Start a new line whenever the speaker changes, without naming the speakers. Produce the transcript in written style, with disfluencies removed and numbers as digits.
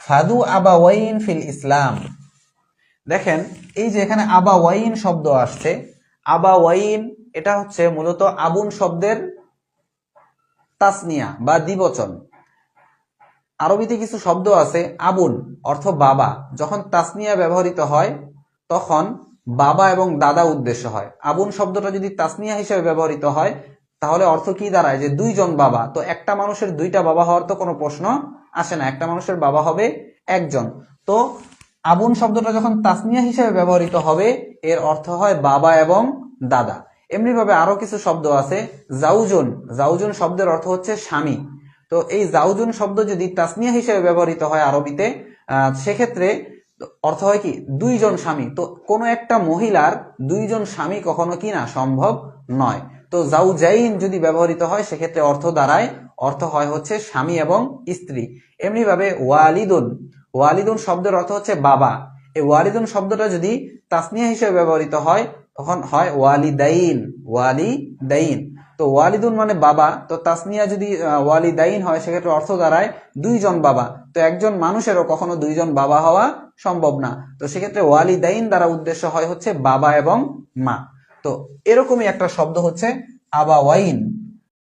ফাদু আবাওয়াইন feel ইসলাম। দেখেন এই যে এখানে আবাওয়াইন শব্দ আসছে, আবাওয়াইন এটা হচ্ছে মূলত আবুন শব্দের তাসনিয়া বা দ্বিবচন। আরবিতে কিছু শব্দ আছে আবুন অর্থ বাবা, যখন তাসনিয়া ব্যবহৃত হয় তখন বাবা এবং দাদা উদ্দেশ্য হয়। আবুন শব্দটা যদি তাসনিয়া হিসেবে ব্যবহৃত হয় তাহলে অর্থ কি দাঁড়ায়, যে দুইজন বাবা। তো একটা মানুষের দুইটা বাবা হওয়ার তো কোনো প্রশ্ন আসে না, একটা মানুষের বাবা হবে একজন। তো আবুন শব্দটা যখন তাসনিয়া হিসেবে ব্যবহৃত হবে এর অর্থ হয় বাবা এবং দাদা। এমনি ভাবে আরো কিছু শব্দ আছে, জাউজুন, জাউজুন শব্দের অর্থ হচ্ছে স্বামী। তো এই জাউজুন শব্দ যদি তাসনিয়া হিসেবে ব্যবহৃত হয় আরবিতে, সেক্ষেত্রে অর্থ হয় কি দুইজন স্বামী। তো কোনো একটা মহিলার দুইজন স্বামী কখনো কি না সম্ভব নয়। তো জাউজাইন যদি ব্যবহৃত হয় সেক্ষেত্রে অর্থ হয় হচ্ছে স্বামী এবং স্ত্রী। এমনি ভাবে ওয়ালিদুন, ওয়ালিদুন শব্দের অর্থ হচ্ছে বাবা। এই ওয়ালিদুন শব্দটা যদি তাসনিয়া হিসেবে ব্যবহৃত হয় তখন হয় ওয়ালিদাইন, ওয়ালিদাইন। তো ওয়ালিদুন মানে বাবা, তো তাসনিয়া যদি ওয়ালিদাইন হয় সেক্ষেত্রে অর্থ দাঁড়ায় দুইজন বাবা। তো একজন মানুষেরও কখনো দুইজন বাবা হওয়া সম্ভব না, তো সেক্ষেত্রে ওয়ালিদাইন দ্বারা উদ্দেশ্য হয় হচ্ছে বাবা এবং মা। তো এরকমই একটা শব্দ হচ্ছে আবাওয়াইন।